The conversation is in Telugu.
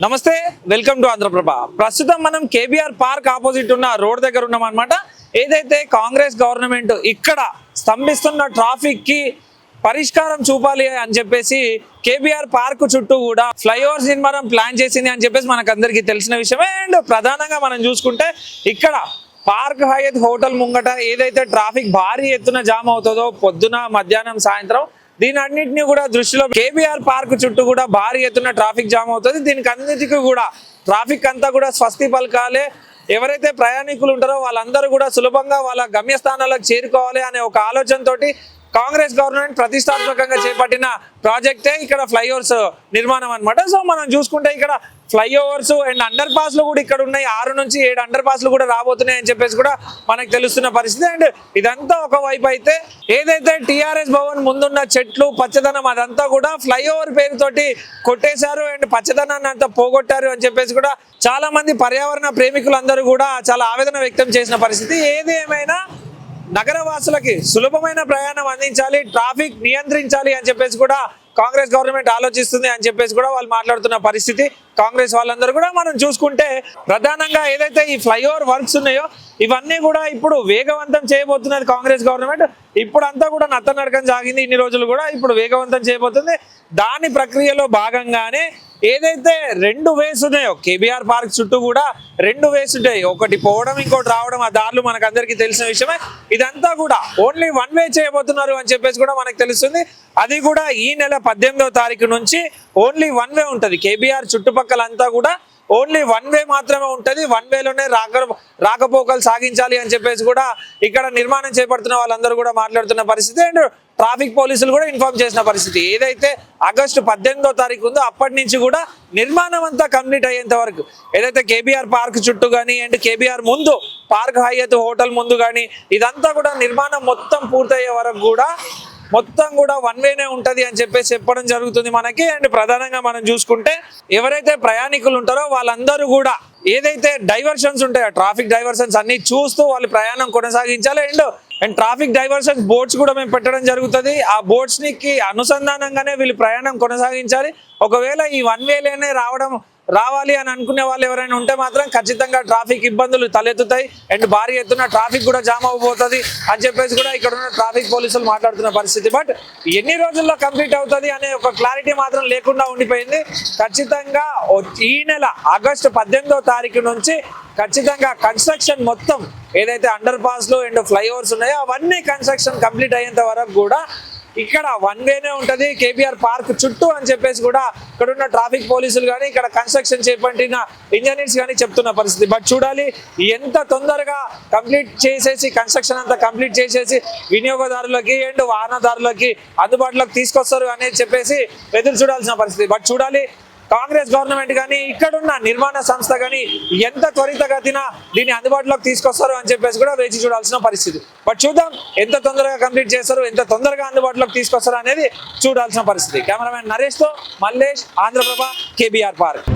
నమస్తే, వెల్కమ్ టు ఆంధ్రప్రభ. ప్రస్తుతం మనం కేబీఆర్ పార్క్ ఆపోజిట్ ఉన్న రోడ్ దగ్గర ఉన్నాం అనమాట. ఏదైతే కాంగ్రెస్ గవర్నమెంట్ ఇక్కడ స్తంభిస్తున్న ట్రాఫిక్ కి పరిష్కారం చూపాలి అని చెప్పేసి కేబీఆర్ పార్క్ చుట్టూ కూడా ఫ్లైఓవర్స్ నిర్మాణం ప్లాన్ చేసింది అని చెప్పేసి మనకు అందరికీ తెలిసిన విషయమే. అండ్ ప్రధానంగా మనం చూసుకుంటే ఇక్కడ పార్క్ హయత్ హోటల్ ముంగట ఏదైతే ట్రాఫిక్ భారీ ఎత్తున జామ్ అవుతుందో పొద్దున, మధ్యాహ్నం, సాయంత్రం, దీని అన్నింటినీ కూడా దృష్టిలో కేబీఆర్ పార్క్ చుట్టూ కూడా భారీ ఎత్తున ట్రాఫిక్ జామ్ అవుతుంది. దీనికి అన్నిటికీ కూడా ట్రాఫిక్ అంతా కూడా స్వస్తి పలకాలి, ఎవరైతే ప్రయాణికులు ఉంటారో వాళ్ళందరూ కూడా సులభంగా వాళ్ళ గమ్యస్థానాలకు చేరుకోవాలి అనే ఒక ఆలోచనతోటి కాంగ్రెస్ గవర్నమెంట్ ప్రతిష్టాత్మకంగా చేపట్టిన ప్రాజెక్టే ఇక్కడ ఫ్లైఓవర్స్ నిర్మాణం అనమాట. సో మనం చూసుకుంటే ఇక్కడ ఫ్లైఓవర్స్ అండ్ అండర్ పాస్లు కూడా ఇక్కడ ఉన్నాయి. 6 నుంచి 7 అండర్ పాస్లు కూడా రాబోతున్నాయి అని చెప్పేసి కూడా మనకు తెలుస్తున్న పరిస్థితి. అండ్ ఇదంతా ఒకవైపు అయితే ఏదైతే టీఆర్ఎస్ భవన్ ముందున్న చెట్లు, పచ్చదనం అదంతా కూడా ఫ్లైఓవర్ పేరుతోటి కొట్టేశారు అండ్ పచ్చదనాన్ని అంతా పోగొట్టారు అని చెప్పేసి కూడా చాలా మంది పర్యావరణ ప్రేమికులందరూ కూడా చాలా ఆవేదన వ్యక్తం చేసిన పరిస్థితి. ఏది ఏమైనా నగరవాసులకి సులభమైన ప్రయాణం అందించాలి, ట్రాఫిక్ నియంత్రించాలి అని చెప్పేసి కూడా కాంగ్రెస్ గవర్నమెంట్ ఆలోచిస్తుంది అని చెప్పేసి కూడా వాళ్ళు మాట్లాడుతున్న పరిస్థితి. కాంగ్రెస్ వాళ్ళందరూ కూడా మనం చూసుకుంటే ప్రధానంగా ఏదైతే ఈ ఫ్లైఓవర్ వర్క్స్ ఉన్నాయో ఇవన్నీ కూడా ఇప్పుడు వేగవంతం చేయబోతున్నది కాంగ్రెస్ గవర్నమెంట్. ఇప్పుడు అంతా కూడా నత్తనడకం సాగింది ఇన్ని రోజులు కూడా, ఇప్పుడు వేగవంతం చేయబోతుంది. దాని ప్రక్రియలో భాగంగానే ఏదైతే 2 వేస్ ఉన్నాయో కేబీఆర్ పార్క్ చుట్టూ కూడా 2 వేస్ ఉంటాయి, ఒకటి పోవడం ఇంకోటి రావడం. ఆ దారులు మనకు అందరికీ తెలిసిన విషయమే. ఇదంతా కూడా ఓన్లీ 1 వే చేయబోతున్నారు అని చెప్పేసి కూడా మనకు తెలుస్తుంది. అది కూడా ఈ నెల 18వ తారీఖు నుంచి ఓన్లీ 1 వే ఉంటుంది. కేబీఆర్ చుట్టుపక్కలంతా కూడా ఓన్లీ 1 వే మాత్రమే ఉంటుంది. 1 వేలోనే రాకపోకలు సాగించాలి అని చెప్పేసి కూడా ఇక్కడ నిర్మాణం చేపడుతున్న వాళ్ళందరూ కూడా మాట్లాడుతున్న పరిస్థితి. అండ్ ట్రాఫిక్ పోలీసులు కూడా ఇన్ఫార్మ్ చేసిన పరిస్థితి. ఏదైతే ఆగస్టు 18వ తారీఖు ఉందో అప్పటి నుంచి కూడా నిర్మాణం అంతా కంప్లీట్ అయ్యేంత వరకు ఏదైతే కేబీఆర్ పార్క్ చుట్టూ కానీ అండ్ కేబీఆర్ ముందు పార్క్ హయత్ హోటల్ ముందు కానీ ఇదంతా కూడా నిర్మాణం మొత్తం పూర్తయ్యే వరకు కూడా మొత్తం కూడా 1 వేనే ఉంటది అని చెప్పేసి చెప్పడం జరుగుతుంది మనకి. అండ్ ప్రధానంగా మనం చూసుకుంటే ఎవరైతే ప్రయాణికులు ఉంటారో వాళ్ళందరూ కూడా ఏదైతే డైవర్షన్స్ ఉంటాయో ట్రాఫిక్ డైవర్షన్స్ అన్ని చూస్తూ వాళ్ళు ప్రయాణం కొనసాగించాలి. అండ్ ట్రాఫిక్ డైవర్షన్స్ బోర్డ్స్ కూడా మేము పెట్టడం జరుగుతుంది. ఆ బోర్డ్స్ కి అనుసంధానంగానే వీళ్ళు ప్రయాణం కొనసాగించాలి. ఒకవేళ ఈ 1 వేలేనే రావాలి అని అనుకునే వాళ్ళు ఎవరైనా ఉంటే మాత్రం ఖచ్చితంగా ట్రాఫిక్ ఇబ్బందులు తలెత్తుతాయి అండ్ భారీ ఎత్తున ట్రాఫిక్ కూడా జామ్ అవ్వబోతుంది అని చెప్పేసి కూడా ఇక్కడ ఉన్న ట్రాఫిక్ పోలీసులు మాట్లాడుతున్న పరిస్థితి. బట్ ఎన్ని రోజుల్లో కంప్లీట్ అవుతుంది అనే ఒక క్లారిటీ మాత్రం లేకుండా ఉండిపోయింది. ఖచ్చితంగా ఈ నెల ఆగస్టు 18వ తారీఖు నుంచి ఖచ్చితంగా కన్స్ట్రక్షన్ మొత్తం ఏదైతే అండర్ పాస్లు అండ్ ఫ్లైఓవర్స్ ఉన్నాయో అవన్నీ కన్స్ట్రక్షన్ కంప్లీట్ అయ్యేంత వరకు కూడా ఇక్కడ 1 వేనే ఉంటది కేబీఆర్ పార్క్ చుట్టూ అని చెప్పేసి కూడా ఇక్కడ ఉన్న ట్రాఫిక్ పోలీసులు కానీ ఇక్కడ కన్స్ట్రక్షన్ చేపట్టిన ఇంజనీర్స్ కానీ చెప్తున్న పరిస్థితి. బట్ చూడాలి ఎంత తొందరగా కంప్లీట్ చేసేసి కన్స్ట్రక్షన్ అంతా కంప్లీట్ చేసేసి వినియోగదారులకి అండ్ వాహనదారులకి అందుబాటులోకి తీసుకొస్తారు అనేది చెప్పేసి ఎదురు చూడాల్సిన పరిస్థితి. బట్ చూడాలి కాంగ్రెస్ గవర్నమెంట్ కానీ ఇక్కడున్న నిర్మాణ సంస్థ కానీ ఎంత త్వరితగతిన దీన్ని అందుబాటులోకి తీసుకొస్తారు అని చెప్పేసి కూడా వేచి చూడాల్సిన పరిస్థితి. బట్ చూద్దాం ఎంత తొందరగా కంప్లీట్ చేస్తారు, ఎంత తొందరగా అందుబాటులోకి తీసుకొస్తారు అనేది చూడాల్సిన పరిస్థితి. కెమెరామెన్ నరేష్తో మల్లేష్, ఆంధ్రప్రభ, కేబీఆర్ పార్క్.